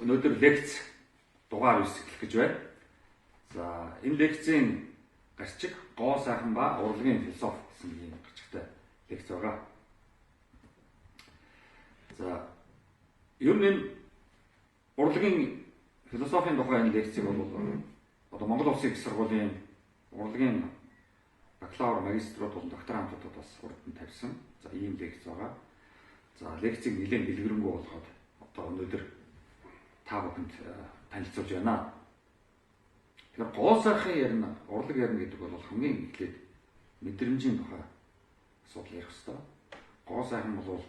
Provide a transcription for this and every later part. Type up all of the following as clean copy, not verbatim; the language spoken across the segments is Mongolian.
өнөөдөр лекц дугаар 9 эхлэх гэж байна. За энэ лекцийн гарчиг гоо сайхан ба урлагийн философи гэсэн ийм гарчигтай лекц байгаа. За ер нь энэ урлагийн философийн тухай энэ лекцийг бол одоо Монгол Улсын их сургуулийн урлагийн бакалавр, магиструуд болон докторантуудад бас урд нь тавьсан. За ийм лекц байгаа. За лекцийг нэлээд дэлгэрэнгүй болгоод одоо өнөөдөр та бүхэнд танилцуулж байна. Тэгэхээр гоо сайхан ярина, урлаг ярина гэдэг бол хамгийн эхлээд мэдрэмжийн тухай асуудал ярих хэрэгтэй. Гоо сайхан бол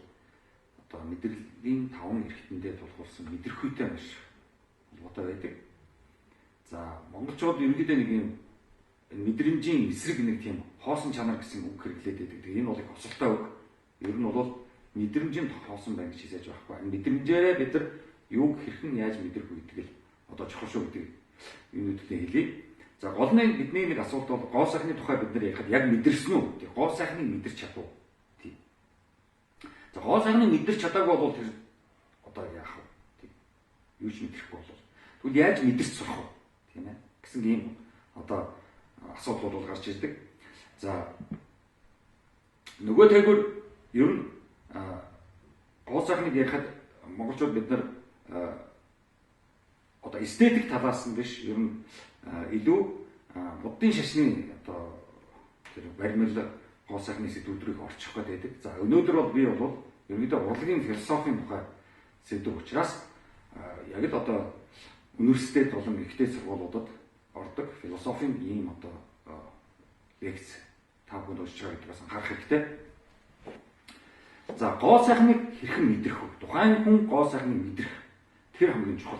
одоо мэдрэлийн 5 эрхтэндээ тулгуурсан мэдрэхүйтэй маш холбоотой байдаг. За монголчууд ерөнхийдөө нэг юм мэдрэмжийн эсрэг нэг тийм хоосон чанар гэсэн үг хэрэглээд байдаг. Энэ бол их осолтой үг. Ер нь бол мэдрэмжийн хоосон байна гэж хэлж байхгүй. Мэдрэмжээрээ бид нар юуг хэрхэн яаж мэдрэх үү гэдэг л одоо чухал шүү гэдэг юунуудтай хэлье. За гол нь бидний нэг асуулт бол гоо сайхны тухай бид нар ярихад яг мэдэрсэн үү? Тэг гоо сайхныг мэдэрч чадав. Тийм. За гоо сайхныг мэдэрч чадаагүй бол тэр одоо яах вэ? Тийм. Юу ч мэдрэхгүй бол. Тэгвэл яаж мэдэрч сурах вэ? Тийм ээ. Гэсэн ийм одоо асуудал бол гарч ирдэг. За нөгөө тэгвэр ер нь гоо сайхныг ярихад монголчууд бид нар одоо эстетик талаас нь биш ер нь илүү буддын шашны одоо тэр баримл гоо сайхны сэдвүүдрийг орчих гээд байдаг. За өнөөдөр бол би бол ерөнхийдөө урлагийн философийн тухай сэдв учраас яг л одоо университет болон ихтэй сургуулиудад ордог философийн ийм одоо лекц та бүхэнд уншиж байгаа гэдгээс анхаарах хэрэгтэй. За гоо сайхныг хэрхэн мэдрэх вэ? Тухайн хүн гоо сайхныг мэдрэх тэр хамгийн чухал.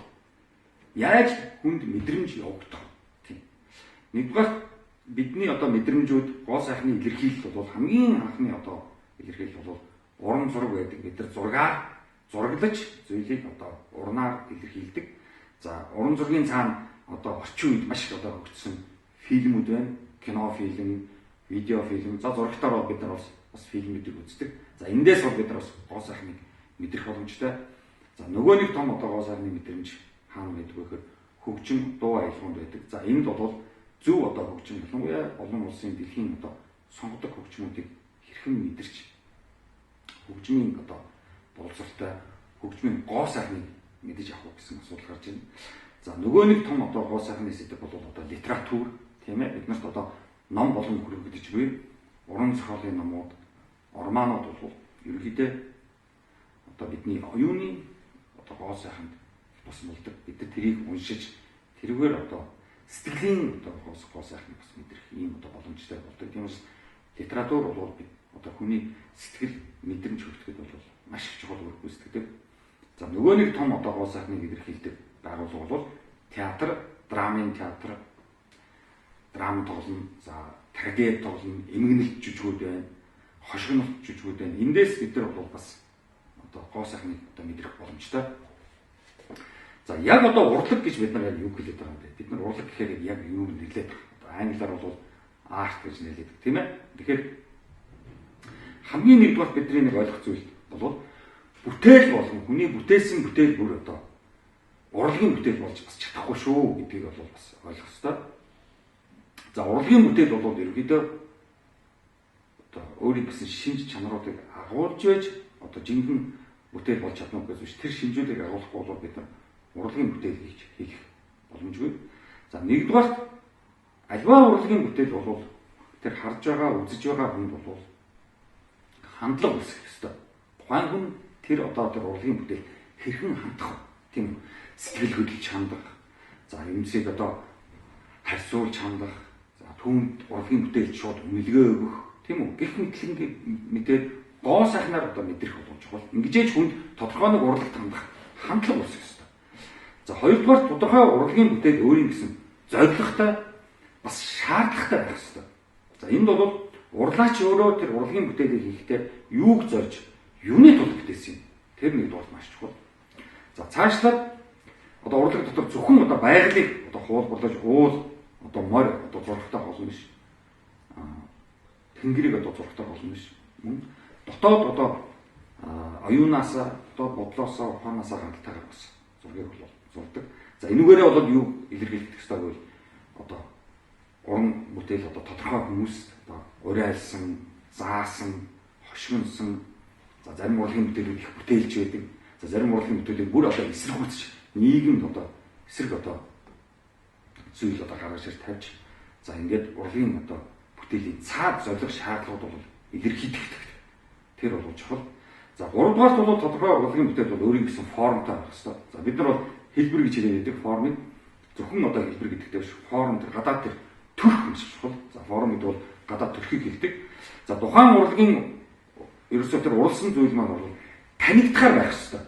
Яаж хүнд мэдрэмж явагдах вэ? Тийм. Нэгдүгээр бидний одоо мэдрэмжүүд гоо сайхны илэрхийлэл бол хамгийн анхны одоо илэрхийлэл бол уран зураг байдаг. Бид нар зургаар зураглаж зүйлийг одоо урнаар илэрхийлдэг. За уран зургийн цаана одоо орчин үед маш одоо хөгжсөн фильмүүд байна. Кино фильм, видео фильм. За зурагтаар бол бид нар бас фильмүүдийг үздэг. За эндээс бол бид нар бас гоо сайхныг мэдрэх боломжтой. За нөгөө нэг том одоо гоо сайхны мэдрэмж хаана байдаг вэ гэхээр хөгжим дуу аялаганд байдаг. За энд бол зөв одоо хөгжим ялангуяа олон улсын дэлхийн одоо сонгодог хөгжмүүдийг хэрхэн мэдэрч хөгжмийн одоо боловсролтой хөгжмийн гоо сайхныг мэдэж авах гэсэн асуудал гарч байна. За нөгөө нэг том одоо гоо сайхны сэдэв бол одоо литератур тийм ээ бид нарт одоо ном болон хүрэгдэж буй уран зохиолын номууд романууд бол ерөнхийдөө одоо бидний оюуны одоо гоо сайханд бас болдог. Бид нар тэрийг уншиж тэрүүгээр одоо сэтгэлийн одоо гоо сайхныг бас мэдрэх ийм одоо боломжтой болдог. Тиймээс литератур бол бид одоо хүний сэтгэл мэдрэмж хүртэхэд бол маш их чухал үр гүйцэтгэдэг. За нөгөө нэг том одоо гоо сайхныг илэрхийлдэг байгууллага бол театр, драмын театр, драм тоглоно, за трагеди тоглоно, эмгэнэлт жүжигүүд байна, хошигнолт жүжигүүд байна. Эндээс бид нар бол бас одоо гоо сайхныг одоо мэдрэх боломжтой. За яг одоо урлаг гэж бид нар яг юу хэлээд байгаа юм бэ? Бид нар урлаг гэхээр яг юу нэрлээд байгаа. Одоо англиар бол арт гэж нэрлэдэг, тийм ээ. Тэгэхээр хамгийн нэгдүгээр бидний нэг ойлгох зүйл бол бүтээл болгон хүний бүтээсэн бүтээл бүр одоо урлагийн бүтээл болж бас чадахгүй шүү гэдгийг бол бас ойлгох ёстой. За урлагийн бүтээл бол ерөнхийдөө одоо өөрийн гэсэн шинж чанаруудыг агуулж байж одоо жинхэнэ бүтээл болж чадна уу гэж биш. Тэр шинжүүдийг агуулахгүй бол бид нар урлагийн бүтээл гэж хэлэх боломжгүй. За нэгдүгээр альва урлагийн бүтээл бол тэр харж байгаа, үзэж байгаа хүн бол хандлага үүсгэх ёстой. Тухайн хүн тэр одоо тэр урлагийн бүтээл хэрхэн хандах вэ? Тийм сэтгэл хөдлөж хандах. За юмсыг одоо харьцуулж хандах. За түүнд урлагийн бүтээлд шууд үнэлгээ өгөх. Тийм үү? Гэх мэтлэн гоо сайхнаар одоо мэдрэх боломж бол ингэжээж хүнд тодорхой нэг урлагт хандах хандлага үүсгэх ёстой. За хоёрдугаар тодорхой урлагийн бүтээл өөрийн гэсэн зорилготой бас шаардлагатай байх ёстой. За энд бол урлаач өөрөө тэр урлагийн бүтээлийг хийхдээ юуг зорж, юуны тулд бүтээсэн юм. Тэр нэг бол маш чухал. За цаашлаад одоо урлаг дотор зөвхөн одоо байгалыг одоо хуулбарлаж уул одоо морь одоо зургатаа болно биш. Тэнгэрийг одоо зургатаа болно биш. Дотоод одоо оюунаас одоо бодлоосоо ухаанаасаа хангалтайгаар бас зургийг зурдаг. За энүүгээрээ бол юу илэрхийлэх ёстой гэвэл одоо уран бүтээл одоо тодорхой хүмүүс одоо уриалсан, заасан, хошигнсон, за зарим урлагийн бүтээлүүд их бүтээлж байдаг. За зарим урлагийн бүтээлийг бүр одоо эсэргүүцэж нийгэмд одоо эсрэг одоо зүйл одоо гаргаж ирж тавьж за ингээд урлагийн одоо бүтээлийн цаад зориг шаардлагууд бол илэрхийлэгдэх. Тэр бол чухал. За 3 дугаарт бол тодорхой урлагийн бүтээл бол өөрийн гэсэн формтой байх хэрэгтэй. За бид нар бол хэлбэр гэж хэлээд формыг зөвхөн одоо хэлбэр гэдэгтэй биш форм тэр гадаад тэр төрх юм шиг чухал. За форм гэдэг бол гадаад төрхийг хэлдэг. За тухайн урлагийн ерөөсөө тэр уралсан зүйл маань бол танигдахаар байх хэрэгтэй.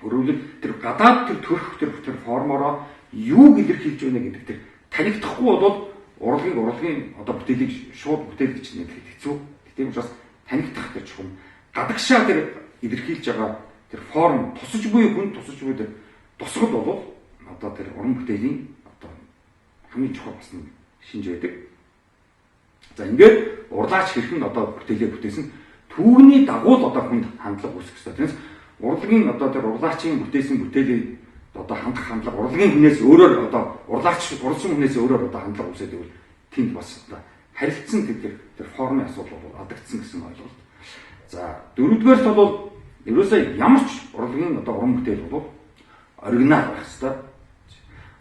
Өөрөөр тэр гадаад тэр төрх тэр формороо юу илэрхийлж байна гэдэг тэр танигдахгүй бол урлагийн одоо бүтээлийг шууд бүтээл гэж нэрлэх хэцүү. Тийм учраас танигдах гэж чухал. Гадагшаа тэр илэрхийлж байгаа тэр форм тусаж буй хүн тусаж буй тэр тусгал бол одоо тэр уран бүтээлийн одоо хамгийн чухал бас нэг шинж байдаг. За ингээд урлаач хэрхэн одоо бүтээлээ бүтээсэн түүний дагуу л одоо хүнд хандлага үүсэх ёстой. Тэрнээс урлагийн одоо тэр урлаачийн бүтээсэн бүтээлийг одоо хандах хандлага урлагийн хүнээс өөрөөр одоо урлаач уралсан хүнээс өөрөөр одоо хандлага үүсээд ивэл тэнд бас одоо харилцсан тэр формын асуудал бол алдагдсан гэсэн ойлголт. За дөрөвдүгээрт бол ерөөсөө ямар ч урлагийн одоо уран бүтээл бол оригинал байх ёстой.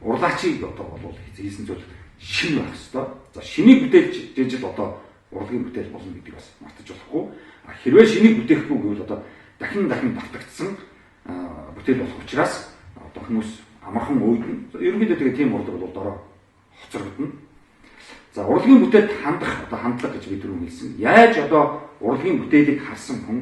Урлаачийг одоо бол хийсэн зүйл шин байх ёстой. За шинийг бүтээлж жижиг одоо урлагийн бүтээл болно гэдгийг бас мартаж болохгүй. Хэрвээ шинийг бүтээхгүй гэвэл одоо дахин давтагдсан бүтээл болох учраас одоо хүмүүс амархан өөдөн. Ерөнхийдөө тэгээ тийм урлаг бол дорой хоцрогдно. За урлагийн бүтээлд хандах одоо хандлага гэж бид түрүү хэлсэн. Яаж одоо урлагийн бүтээлийг харсан хүн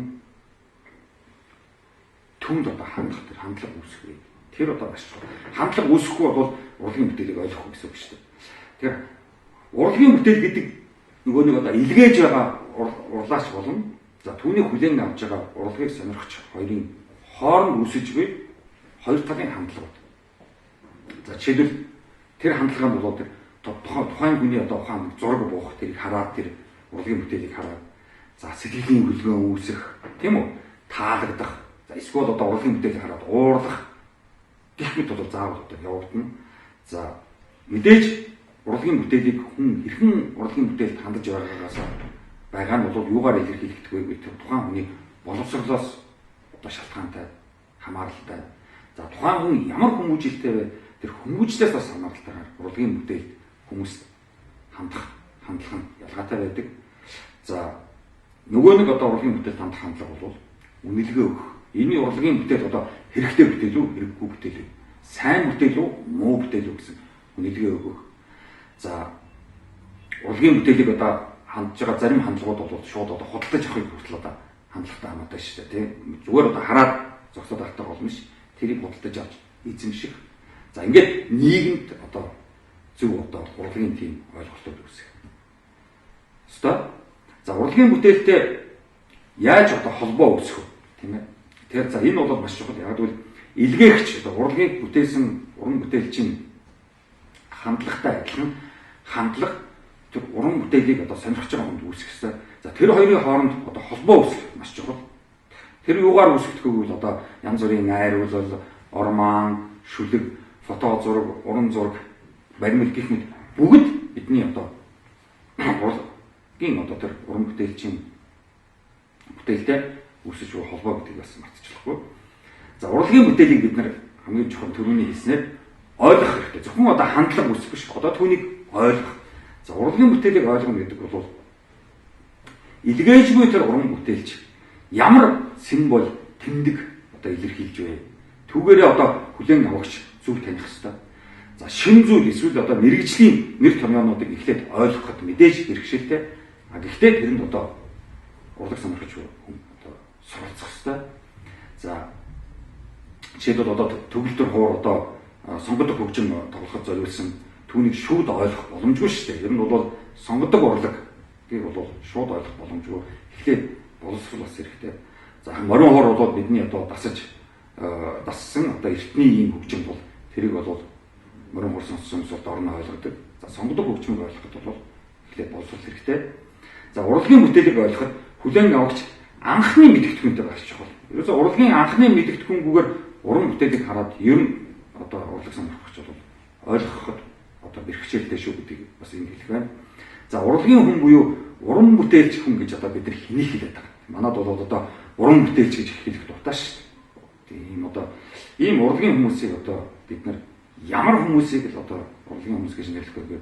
түнд одоо хандах тэр хандлага үүсэх вэ? Тэр одоо маш чухал. Хандлага үүсэхгүй бол урлагийн бүтээлийг ойлгохгүй гэсэн үг шүү дээ. Тэгэхээр урлагийн бүтээл гэдэг нөгөө нэг одоо илгээж байгаа урлаач болно. За түүний хүлээн авч байгаа урлагийг сонирхч хоёрын хооронд үүсэж буй хоёр талын хандлага. За жишээлбэл тэр хандлага нь бол тэр тухайн хүний одоо ухаан зураг буух тэрийг хараад тэр урлагийн бүтээлийг хараад за сэтгэлийн хөдөлгөөн үүсэх тийм үү? Таалагдах. За эсвэл одоо урлагийн бүтээлийг хараад уурлах гэх мэт бол заавал одоо явагдана. За мэдээж урлагийн бүтээлийг хүн хэрхэн урлагийн бүтээлд хандаж байгаа нь бол юугаар илэрхийлэгдэх вэ гэдэг тухайн хүний боловсролоос одоо шалтгаантай хамааралтай. За тухайн хүн ямар хүмүүжлтэй вэ? Тэр хүмүүжлээс бас хамааралтайгаар урлагийн бүтээлд хүмүүст хандах хандлага нь ялгаатай байдаг. За нөгөө нэг одоо урлагийн бүтээлд хандах хандлага бол үнэлгээ өгөх. Энэ урлагийн бүтээл одоо хэрэгтэй бүтээл үү, хэрэггүй бүтээл үү? Сайн бүтээл үү, муу бүтээл үү гэсэн үнэлгээ өгөх. За урлагийн бүтээлийг одоо хандж байгаа зарим хандлагууд бол шууд одоо худалдаж авахыг хүртэл одоо хандлагатай хамаатай шүү дээ, тийм. Зүгээр одоо хараад зогсоод авахтай болно ш. Тэрийг худалдаж авч эзэмших. За ингээд нийгэмд одоо зөв одоо урлагийн тийм ойлголтууд үүсэх. Өстой. За урлагийн бүтээлтэй яаж одоо холбоо үүсэх вэ, тийм ээ? Тэгэхээр за энэ бол маш чухал. Яг гэвэл илгээгч одоо урлагийг бүтээсэн уран бүтээлчийн хандлагатай адилхан хандлага тэр уран бүтээлийг одоо сонирхож байгаа хүнд үүсэх ёстой. За тэр хоёрын хооронд одоо холбоо үүсэх маш чухал. Тэр юугаар үүсгэх гэвэл одоо янз бүрийн айруулал, орман, шүлэг, фото зураг, уран зураг, баримл гэх мэт бүгд бидний одоо урлагийн одоо тэр уран бүтээлчийн бүтээлтэй үүсэж буй холбоо гэдгийг бас мартчихлахгүй. За урлагийн бүтээлийг бид нар хамгийн чухал төрөний хэлснээр ойлгох хэрэгтэй. Зөвхөн одоо хандлага үүсэх биш. Одоо түүнийг ойлгох. За урлагийн бүтээлийг ойлгоно гэдэг бол илгээж буй тэр уран бүтээлч ямар символ тэмдэг одоо илэрхийлж вэ? Түүгээрээ одоо хүлээн авагч зөв таних хэрэгтэй. За шин зүйл эсвэл одоо мэрэгжлийн нэр томьёонуудыг эхлээд ойлгоход мэдээж хэрэгшээлтэй. Гэхдээ тэрэнд одоо урлаг сонирхож хүн одоо суралцах хэрэгтэй. За жишээлбэл одоо төгөлдөр хуур одоо сонгодог хөгжим тоглоход зориулсан түүнийг шууд ойлгох боломжгүй шүү дээ. Ер нь бол сонгодог урлаг гэх бол шууд ойлгох боломжгүй. Эхлээд боловсрол бас хэрэгтэй. За морин хуур бол бидний одоо дассан одоо эртний ийм хөгжим бол тэрийг бол морин хуур сонссон хүмүүс орно ойлгодог. За сонгодог хөгжмийг ойлгоход бол эхлээд боловсрол хэрэгтэй. За урлагийн бүтээлийг ойлгоход хүлээн авагч анхны мэдгэдэггүнтэй байх чухал. Ерөөсө урлагийн анхны мэдгэдэггүнгүүгээр уран бүтээлийг хараад ер нь одоо урлаг сонирхогч бол ойлгоход одоо бэрхшээлтэй шүү гэдгийг бас энэ хэлэх байна. За урлагийн хүн буюу уран бүтээлч хүн гэж одоо бид нар хэнийг хэлээд байгаа. Манайд бол одоо уран бүтээлч гэж хэлэх дуртай шүү дээ. Тийм одоо ийм урлагийн хүмүүсийг одоо бид нар ямар хүмүүсийг л одоо урлагийн хүмүүс гэж нэрлэх вэ?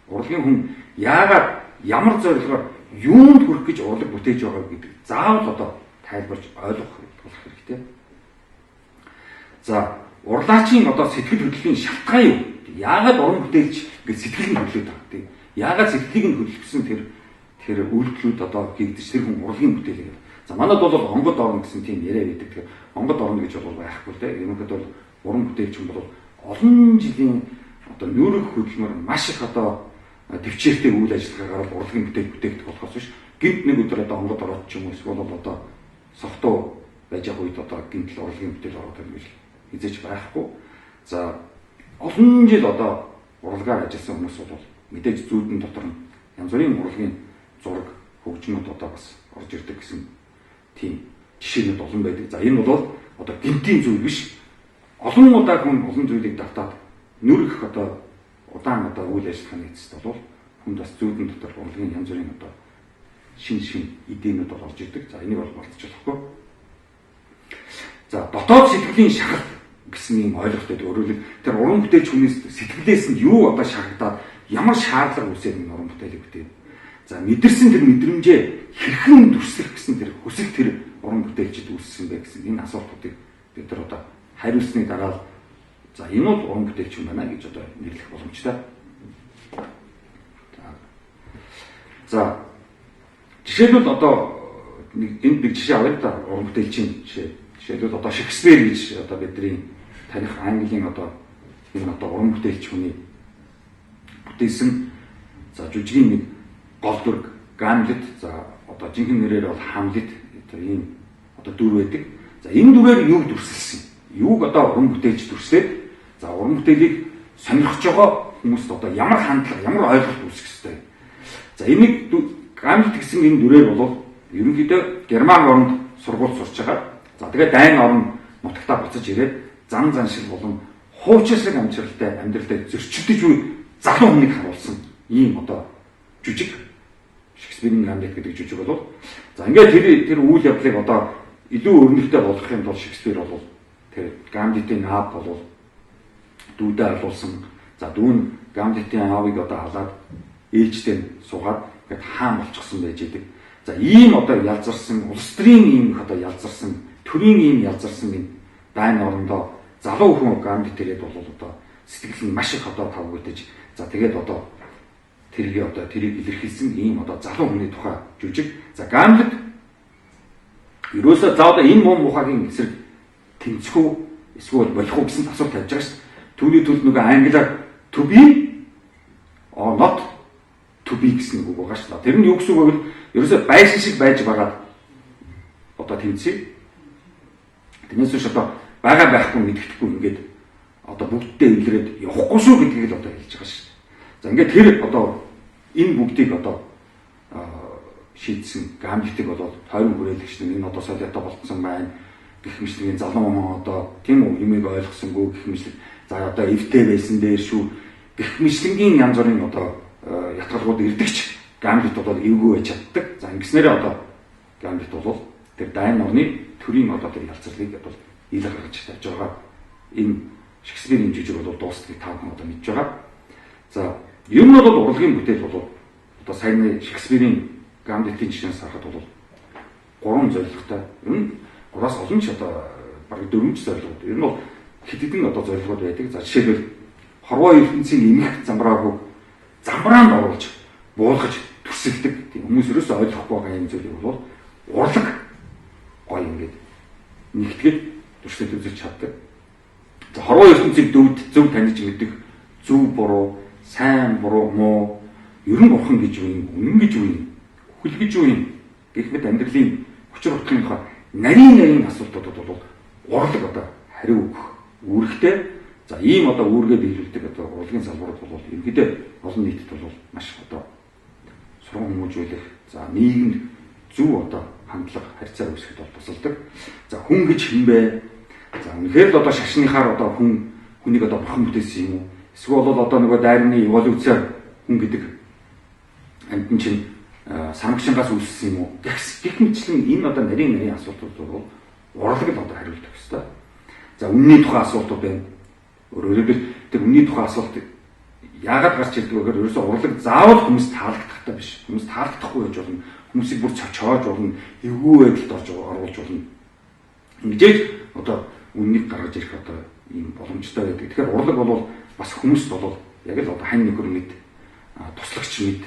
Урлагийн хүн яагаад ямар зорилгоор юунд хүрэх гэж урлаг бүтээж байгаа гэдэг заавал одоо тайлбарж ойлгох хэрэгтэй. За урлаачийн одоо сэтгэл хөдлөлийн шалтгаан юу? Яагаад уран бүтээлч гэж сэтгэл нь хөдлөд байгаа тийм? Яагаад сэтгэлийг нь хөдөлгсөн тэр үйлдэлүүд одоо хийгдэж тэр хүн урлагийн бүтээлээ. За манайд бол онгод орно гэсэн тийм яриа байдаг. Тэгэхээр онгод орно гэж бол байхгүй л дээ. Ерөнхийдөө бол уран бүтээлч хүн бол олон жилийн одоо нүүрэг хөдөлмөр маш их одоо төвчээртэй үйл ажиллагаагаар урлагийн бүтээл бүтээгдэх болохоос биш. Гинт нэг өдөр одоо онгод ороод ч юм уу эсвэл одоо согтуу байж байгаа үед одоо гинт л урлагийн бүтээл ороод ирэх гэж хизээж байхгүй. За олон жил одоо урлагаар ажилласан хүмүүс бол мэдээж зүүдэн дотор нь янз бүрийн урлагийн зураг хөгжмөд одоо бас орж ирдэг гэсэн тийм жишээнүүд олон байдаг. За энэ бол одоо гинтийн зүйл биш. Олон удаа хүн олон зүйлийг давтаад нүрэх одоо удаан одоо үйл ажиллагааны эцэст бол хүнд бас зүүдэн дотор урлагийн янз бүрийн одоо шин идээнүүд бол орж ирдэг. За энийг бол мартчихлахгүй. За дотоод сэтгэлийн шахал гэсэн юм ойлголттой өөрөөр тэр уран бүтээлч хүнээс сэтгэлээс нь юу одоо шахагдаад ямар шаардлага үүсээд энэ уран бүтээлийг бүтээв. За мэдэрсэн тэр мэдрэмжээ хэрхэн дүрслэх гэсэн тэр хүсэл тэр уран бүтээлчд үүссэн бэ гэсэн энэ асуултуудыг бид нар одоо хариулсны дараа за энэ бол уран бүтээлч юм байна гэж одоо нэрлэх боломжтой. За жишээлбэл одоо нэг жишээ авъя та уран бүтээлчийн жишээлбэл одоо Шекспир гэж одоо бидний таних Английн одоо энэ одоо уран бүтээлч хүний бүтээсэн за жүжигийн нэг гол дүрэг Гамлет за одоо жинхэнэ нэрээр бол Хамлет одоо ийм одоо дүр байдаг. За энэ дүрээр юу дүрсэлсэн? Юуг одоо уран бүтээлч дүрслээд за уран бүтээлийг сонирхож байгаа хүмүүст одоо ямар хандлага, ямар ойлголт үүсгэх ёстой. За энийг Гамлет гэсэн энэ дүрээр бол ерөнхийдөө Герман оронд сургууль сурч байгаа. За тэгээд Дайн орн нутагтаа буцаж ирээд зан заншил болон хуучлаг амьдралтай зөрчилдөж буй залуу хүнийг харуулсан ийм одоо жүжиг Шекспирийн Гамлет гэдэг жүжиг бол за ингээд тэр үйл явдлыг одоо илүү өрнөлттэй болгох юм бол Шекспир бол тэр Гамлетийн аав бол дүүдээ алуулсан. За дүү нь Гамлетийн аавыг одоо халаад ээлжтэй суугаад ингээд хаан болчихсон байж идэг. За ийм одоо ялзарсан улс төрийн ийм их одоо ялзарсан төрийн ийм ялзарсан энэ Дайн орондоо залуу хүн Гамлет ирээд бол одоо сэтгэл нь маш их одоо тавгагдаж за тэгээд одоо тэрийг илэрхийлсэн ийм одоо залуу хүний тухай жүжиг. За Гамлет ерөөсөө заавал энэ муу мухагийн эсрэг тэмцэх үү эсвэл болох уу гэсэн асуулт тавьж байгаа шүү дээ. Түүний төлд нөгөө англиар to be or not to be гэсэн үг байгаа шүү дээ. Тэр нь юу гэсэн үг вэ? Ерөөсөө байшин шиг байж байгаа одоо тэмцэе. Тэрнээс биш одоо байгаа байхгүй мэддэхгүй ингээд одоо бүгддээ илрээд явахгүй шүү гэдгийг л одоо хэлж байгаа шүү дээ. За ингээд тэр одоо энэ бүгдийг одоо шийдсэн Гамлетыг бол тойрон хүрээлэгч нэг одоо солиотой болцсон байна гэх мэтлэн залуу хүмүүс одоо тийм үү юмыг ойлгосонгүй гэх мэтлэг за одоо эвтэй байсан дээр шүү гэх мэтлэнгийн янз бүрийн одоо ятгалгууд ирдэгч Гамлет бол эвгүй байж чаддаг. За ингэснээрээ одоо Гамлет бол тэр Дайн орны төрийн одоо тэр ялцлыг бол ил гаргаж тавьж байгаа. Энэ Шекспирийн жүжиг бол дуустгийг та бүхэн одоо мэдж байгаа. За ер нь бол урлагийн бүтээл бол одоо сайн Шекспирийн Гамлетийн жишээс харахад бол 3 зорилготой. Ер нь 3-аас олон ч одоо бараг 4 зорилгод. Ер нь бол хэд хэдэн одоо зорилгод байдаг. За жишээлбэл хорвоо ертөнцийн эмх замбрааг замбраанд оруулж буулгаж төсөлдөг. Тийм хүмүүс ерөөсөө ойлгохгүй байгаа юм зүйл бол урлаг гой ингээд нэгтгэж төсөлд үзэж чаддаг. За хорвоо ертөнцийг зөв таних мэддэг зөв буруу, сайн буруу, муу, ер нь бурхан гэж юу юм, үнэн гэж юу юм, хөл гэж юу юм гэх мэт амьдралын учир утгынхаа нарийн асуултуудад бол урлаг одоо хариу өгөх үүрэгтэй. За ийм одоо үүргээ биелүүлдэг одоо урлагийн салбарууд бол ерөнхийдөө олон нийтэд бол маш одоо сургууль хүмүүжүүлэх, за нийгэмд зөв одоо хандлага харьцаа үүсгэхэд бол тусалдаг. За хүн гэж хэн бэ? За үнэхээр л одоо шашныхаар одоо хүнийг одоо бурхан бүтээсэн юм уу? Эсвэл бол одоо нөгөө дайрны эволюцээр хүн гэдэг амьтан чинь сармагчингаас үүссэн юм уу? Гэх мэтлэн энэ одоо нарийн асуултууд бол урлаг л одоо хариулт өгөх ёстой. За үнний тухай асуултууд байна. Өөрөөр хэлбэл тэр үнний тухай асуулт яагаад гарч ирдэг вэ гэхээр ерөөсөө урлаг заавал хүмүүст таалагдахтай биш. Хүмүүст таалагдахгүй байж болно. Хүмүүсийг бүр цочоож болно. Эвгүй байдалд оруулж болно. Ингэж одоо үннийг гаргаж ирэх одоо ийм боломжтой байдаг. Тэгэхээр урлаг бол бас хүмүүст бол яг л одоо хань нөхөр мэд туслагч мэд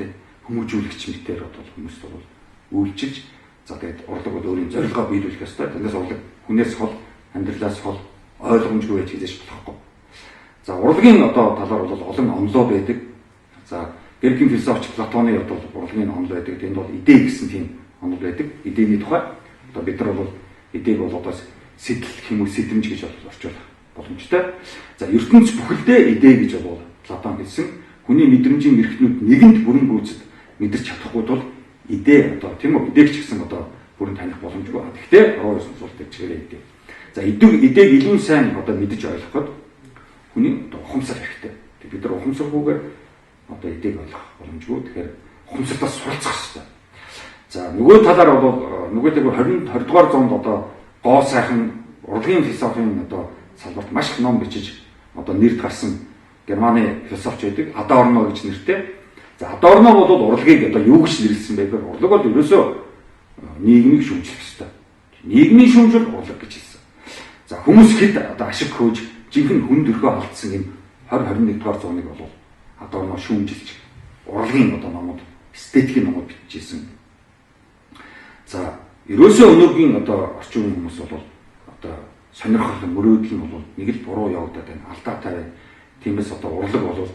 хүмүүжүүлэгч мэтээр одоо хүмүүст бол үйлчилж за тэгээд урлаг бол өөрийн зорилгоо биелүүлэх ёстой. Тэндээс урлаг хүнээс хол амьдралаас хол ойлгомжгүй байж хийж болохгүй. За урлагийн одоо талаар бол олон онлоо байдаг. За грекийн философч Платоны одоо урлагийн онол байдаг. Энд бол идэ гэсэн тийм онол байдаг. Идэний тухай одоо бид нар бол идэг бол одоо сэтэл хэм үү сэдэмж гэж орчуулах боломжтой. За ертөнц бүхэлдээ идэ гэж бол Платон хэлсэн. Хүний мэдрэмжийн эрхтнүүд нэгэнд бүрэн гүйцэд мэдэрч чадахгүй тул идэ одоо тийм үү идэг ч гэсэн одоо бүрэн таних боломжгүй. Гэхдээ 19 суулт чигээр идэ. За идэг илүү сайн одоо мэдэж ойлгоход хүний одоо ухамсар хэрэгтэй. Бид нар ухамсаргүйгээр одоо эдийг ойлгох боломжгүй. Тэгэхээр ухамсарлаас суралцах хэрэгтэй. За нөгөө талаар бол нөгөө тэр 20 дугаар зуунд одоо гоо сайхан урлагийн философийн одоо салбарт маш их ном бичиж одоо нэрд гарсан Германы философч байдаг Адорно гэж нэртэй. За Адорно бол урлагийг одоо юу гэж нэрлэсэн бэ гэхээр урлаг бол ерөөсөө нийгмийг шүүмжлэх хэрэгтэй. Нийгмийн шүүмжил урлаг гэж хэлсэн. За хүмүүс хэд одоо ашиг хөөж жинхэнэ хүн төрхөө алдсан юм 20-21 дугаар зууныг бол Адорно шүүмжилж урлагийн одоо номууд эстетикийн номууд бичижсэн. За ерөөсөө өнөөгийн одоо орчин үеийн хүмүүс бол одоо сонирхол мөрөөдөл нь бол нэг л буруу явагдаад байна. Алдаатай байна. Тиймээс одоо урлаг бол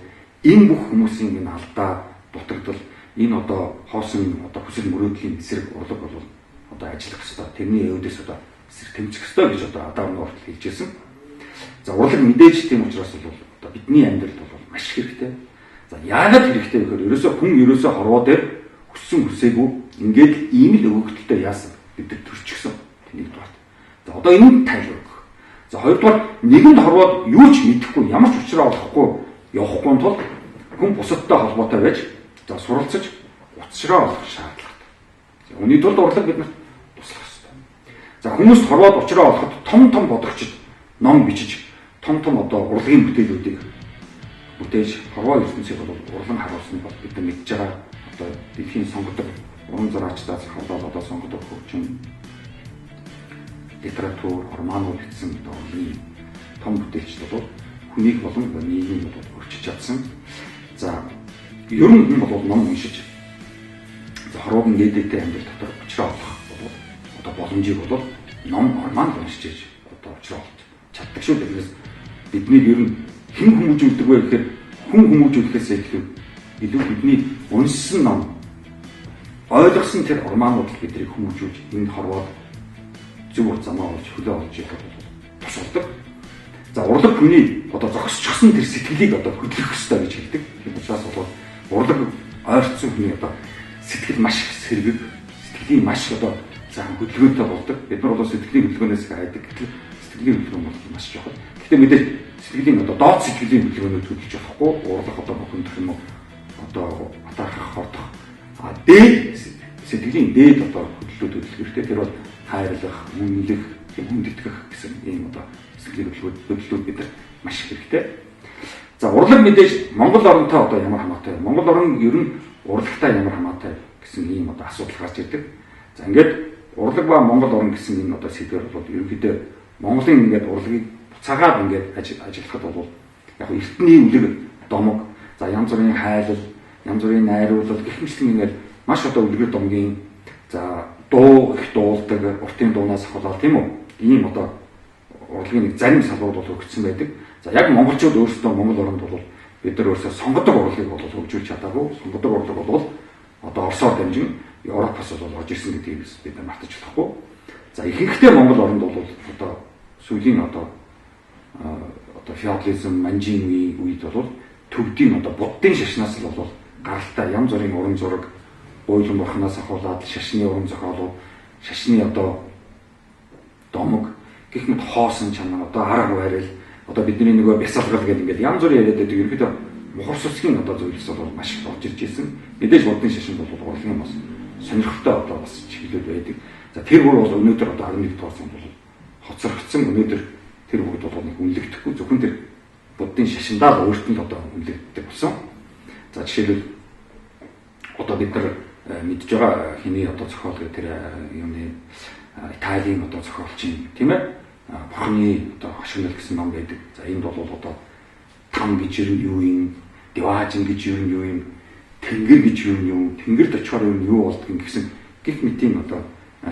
энэ бүх хүмүүсийн энэ алдаа дутагдал энэ одоо хоосон одоо хүсэл мөрөөдлийн эсрэг урлаг бол одоо ажиллах ёстой. Тэрний өвдөс одоо эсрэг тэмцэх ёстой гэж одоо Адорно хүртэл хэлжсэн. За урлаг мэдээж тийм учраас бол одоо бидний амьдралд бол маш хэрэгтэй. За яагаад хэрэгтэй вэ гэхээр ерөөсөө хорвоо дээр хүссэн хүсээгүй ингээд ийм л өгөгдөлтөй яасан бид нар төрчихсөн. Тэнийг дуурт. За одоо энэ тайлбар өгөх. За хоёрдугаар нэгэнд хорвоод юу ч мэдэхгүй ямар ч учраа олохгүй явахгүй тул хүн бусадтай холбоотой байж за суралцаж учраа олох шаардлагатай. За үүний тулд урлаг биднэрт туслах ёстой. За хүмүүст хорвоод учраа олоход том бодогчд ном бичиж том одоо урлагийн бүтээлүүдийг бүтээж хорвоо ертөнцийг бол урлан харуулсныг бол бид нар мэдж байгаа. Одоо дэлхийн сонгодог уран зураачдаас хавлаад одоо сонгодог хөгжим литератур романууд бичсэн урлагийн том бүтээлчд бол хүнийг болон нийгмийг бол өөрчилж чадсан. За ер нь хүн бол ном уншиж за хорвоогийн нээдтэй амьдрал дотор учраа олох бол одоо боломжийг бол ном роман уншиж одоо учраа олж чаддаг шүү дээ. Бидний ер нь хэн хүмүүжүүлдэг вэ гэхээр хүн хүмүүжүүлэхээс илүү бидний уншсан ном ойлгосон тэр романууд биднийг хүмүүжүүлж энэ хорвоод зөв замаа олж хөлөө олж явах тусалдаг. За урлаг хүний одоо зогсчихсон тэр сэтгэлийг одоо хөдлөх ёстой гэж хэлдэг. Тийм учраас бол урлаг ойрцсон хүний одоо сэтгэл маш сэргийг сэтгэлийн маш одоо зам хөдөлгөөнтэй болдог. Бид нар бол сэтгэлийн хөдөлгөөнөөс хайдаг. Сэтгэлийн хөдөлгөөн бол маш чухал. Гэхдээ мэдээж сэтгэлийн одоо доод сэтгэлийн хөдөлгөөнөд хөдлөж болохгүй. Урлаг одоо бүхэнд юм уу одоо атаархах хордох. Дээд сэтгэлийн дээд одоо хөдлөлүүд хэрэгтэй. Тэр бол хайрлах, үнэлэх, хүндэтгэх гэсэн ийм одоо сэтгэлийн хөдлөлүүд бид нар маш хэрэгтэй. За урлаг мэдээж Монгол оронтой одоо ямар хамаатай. Монгол орон ер нь урлагтай ямар хамаатай гэсэн ийм одоо асуудал гарч ирдэг. За ингээд урлаг ба Монгол орон гэсэн энэ одоо сэдвэр бол ерөнхийдөө Монголын ингээд урлагийг буцаагаад ингээд ажиллахад бол яг эртний үлэг домог, за янз бүрийн хайлал, янз бүрийн найруулал гэх мэтлэн ингээд маш одоо үлгэр домгийн за дуу их дуулдаг, уртын дуунаас ахвал тийм үү? Ийм одоо урлагийн нэг зарим салбарууд бол өгсөн байдаг. За яг монголчууд өөрсдөө Монгол оронд бол бид нар өөрсдөө сонгодог урлагийг бол хөгжүүлж чадаагүй. Сонгодог урлаг бол одоо Оросоор дамжин Европоос бол орж ирсэн гэдгийг бид нар мартаж болохгүй. За ихэнхдээ Монгол оронд бол одоо сүүлийн одоо феодализм, манжийн үед бол төвдийн одоо буддын шашнаас л бол гаралтай янз бүрийн уран зураг, гуйлан бурхнаас ахуулаад шашны уран зохиолууд, шашны одоо домог гэх мэт хоосон чанар одоо арга барил одоо бидний нөгөө бясалгал гэдэг ингээд янз бүрийн яриад байдаг ерөөдөө мухар сүсгийн одоо зөвлөс бол маш их орж ирж байсан. Мэдээж урдын шашинд бол урлагийн бас сонирхолтой одоо бас чиглэлүүд байдаг. За тэр бүр бол өнөөдөр одоо 11 дугаар санд бол хоцрогдсон. Өнөөдөр тэр бүгд бол нэг үнэлэгдэхгүй зөвхөн тэр буддын шашиндаа л өөртөнд одоо үнэлэгддэг болсон. За жишээлбэл одоо бид нар мэдж байгаа хиний одоо зохиол гэх тэр юуны Италийн одоо зохиолчин тийм ээ бурхны одоо хашгирал гэсэн ном байдаг. За энд бол одоо там гэж юу юм, деважин гэж юу юм, тэнгэр гэж юу, тэнгэрд очихоор юу болдгийг гэсэн гих мэтийн одоо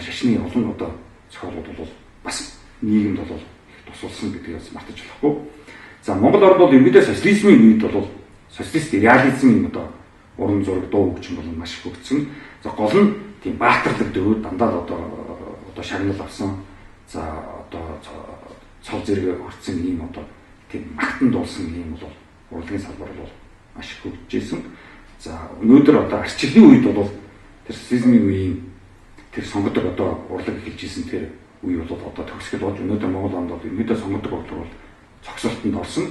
шашны олон одоо зохиолууд бол бас нийгэмд бол их тусалсан гэдгээс мартаж болохгүй. За Монгол орнд бол ерөнхийдөө социализмын үед бол социалист реализмын одоо уран зураг дуу хөгжим бол маш их хөгжсөн. За гол нь тийм баатарлаг дөрөв дандаа л одоо шагнал авсан. За одоо цол зэрэг хүрсэн ийм одоо тийм магтан дуулсан ийм бол урлагийн салбар бол маш их хөгжижсэн. За өнөөдөр одоо арчлын үед бол тэр социализмын үеийн тэр сонгодог одоо урлаг эхэлж исэн тэр үе бол одоо төгсгөл болж өнөөдөр Монгол орнд бол ерөнхийдөө сонгодог урлаг бол цогцолтонд орсон.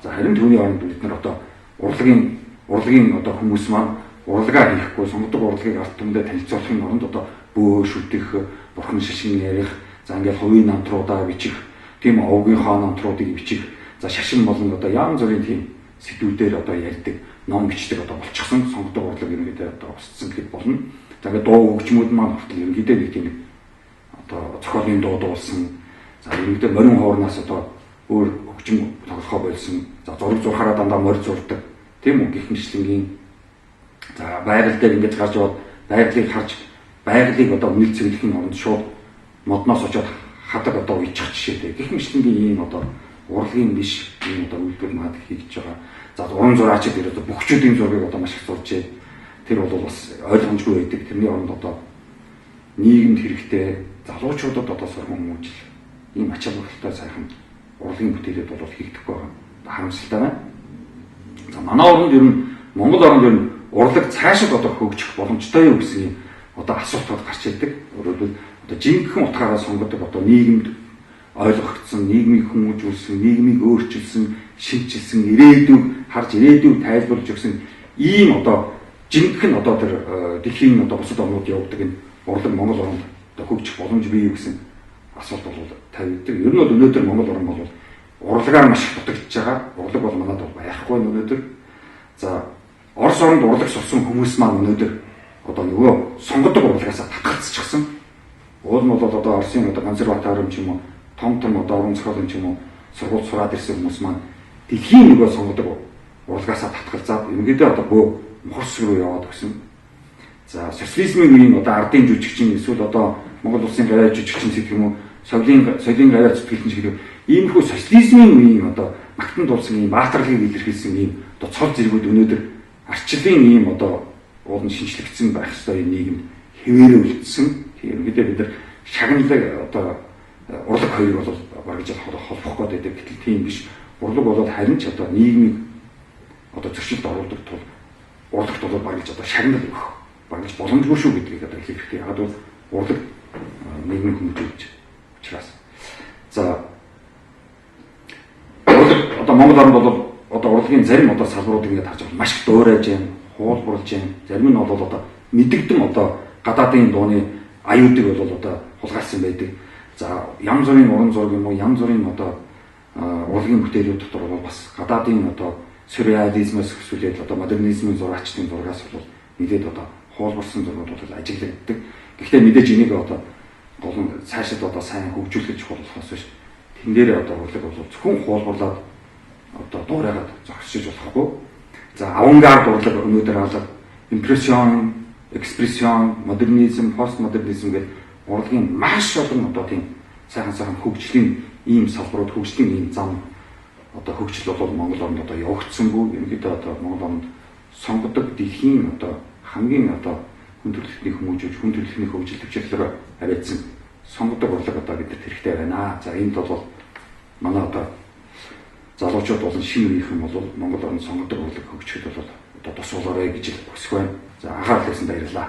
За харин түүний оронд бид нар одоо урлагийн одоо хүмүүс маань урлагаа хийхгүй сонгодог урлагийг ард түмэндээ танилцуулахын оронд одоо бөө шүтэх, бурхан шашин ярих, за ингээл хувийн намтруудаа бичих, тийм овгийнхоо намтруудыг бичих, за шашин болон одоо янз бүрийн тийм сэдвүүдээр одоо ярьдаг, ном бичдэг одоо болчихсон сонгодог урлаг ерөнхийдөө одоо устсан гэж болно. За ингээд дуу хөгжмүүд маань хүртэл ерөнхийдөө нэг тийм одоо зохиолын дуу дуулсан. За ерөнхийдөө морин хоорноос одоо өөр хөгжим тоглохоо болсон. За зураг зурхаараа дандаа морь зурдаг. Тийм үү гэх мэтлэнгийн за байгаль дээр ингэж гарч яваад байгалыг одоо үнэл цэглэхийн оронд шууд модноос очоод хадаг одоо уйчих жишээтэй. Гэх мэтлэнгийн ийм одоо урлагийн биш ийм одоо үйлдвэр маад хийж байгаа. За уран зураачид ирээд бөхчүүдийн зургийг одоо маш их зурж тэр бол бас ойлгомжгүй байдаг. Тэрний оронд одоо нийгэмд хэрэгтэй залуучуудад одоо сургам хүмүүжил ийм ач холбогдолтой сайхан урлагийн бүтээлүүд бол хийгдэхгүй байгаа. Харамсалтай байна. За манай оронд ер нь Монгол оронд ер нь урлаг цаашид одоо хөгжих боломжтой юу гэсэн одоо асуултууд гарч ирдэг. Өөрөлдвөл одоо жинхэнэ утгаараа сонгодог одоо нийгэмд ойлгогдсон, нийгмийг хүмүүжүүлсэн, нийгмийг өөрчилсөн, шинжилсэн, ирээдүйг харж ирээдүйг тайлбарлаж өгсөн ийм одоо жинхэнэ одоо тэр дэлхийн одоо бусад орнууд явуулдаг энэ урлаг Монгол оронд одоо хөгжих боломж бий юу гэсэн асуулт бол тавигддаг. Ер нь бол өнөөдөр Монгол орн бол урлагаар маш их дутагдж байгаа. Урлаг бол манайд бол байхгүй өнөөдөр. За Орос оронд урлаг сурсан хүмүүс маань өнөөдөр одоо нөгөө сонгодог урлагаас татгалцчихсан. Уул нь бол одоо Оросын одоо консерватор юм ч юм уу, том одоо уран зохиол юм ч юм уу сургууль сураад ирсэн хүмүүс маань дэлхийн нөгөө сонгодог урлагаас татгалзаад ерөнхийдөө одоо бөө мухарс руу яваад өгсөн. За социализмын үеийн одоо ардын жүжигчин эсвэл одоо Монгол улсын гавьяа жүжигчин гэдэг юм уу, соёлын гавьяа зүтгэлтэн шиг иймэрхүү социализмын үеийн одоо магтан дуулсан ийм баатарлагыг илэрхийлсэн ийм одоо цол зэргүүд өнөөдөр арчлын ийм одоо уулын шинжлэгдсэн байх ёстой нийгэмд хэвээрээ үлдсэн. Ерөнхийдөө бид нар шагналыг одоо урлаг хоёр бол бараг жил холбох гэдэг гэтэл тийм биш. Урлаг бол харин ч одоо нийгмийг одоо зөрчилд оруулдаг тул урлагт бол бараг ч одоо шагнал өгөх бараг боломжгүй шүү гэдгийг одоо хэлэх хэрэгтэй. Яг бол урлаг нийгмийн хүмүүжүүлж учраас. За одоо Монгол орнд бол одоо урлагийн зарим одоо салбаруудыг ингээд харж байгаа маш их дуурайж байна, хуулбарлаж байна. Зарим нь бол одоо мэдэгдэн одоо гадаадын дууны аюудыг бол одоо хулгайлсан байдаг. За янз бүрийн уран зураг юм уу, янз бүрийн одоо урлагийн бүтээлүүд дотор бол бас гадаадын одоо сюрреализмоос хүсүүлээд одоо модернизмын зураачдын зургаас бол нэлээд одоо хуулбарсан зургууд бол ажиглагддаг. Гэхдээ мэдээж энийг одоо гол нь цаашид одоо сайн хөгжүүлэх чухал болохоос биш. Тэн дээр одоо урлаг бол зөвхөн хуулбарлаад одоо дуурайгаад зогсож болохгүй. За авангард урлаг өнөөдөр алга импрессион, экспрессион, модернизм, постмодернизм гэх урлагийн маш олон одоо тийм сайхан хөгжлийн ийм салбарууд, хөгжлийн ийм зам одоо хөгжил бол Монгол орнд одоо явагдсангүй. Ерөнхийдөө одоо Монгол орнд сонгодог дэлхийн одоо хамгийн одоо хүн төрөлхтний хүмүүжүүлж, хүн төрөлхтний хөгжил төвчлөлөөр аваадсан сонгодог урлаг одоо бидэрт хэрэгтэй байна. За энд бол манай одоо залуучууд болон шинэ үеийнхэн бол Монгол орнд сонгодог урлаг хөгжихэд бол одоо тус болоорой гэж хүсэх байна. За анхаарал тавьсанд баярлалаа.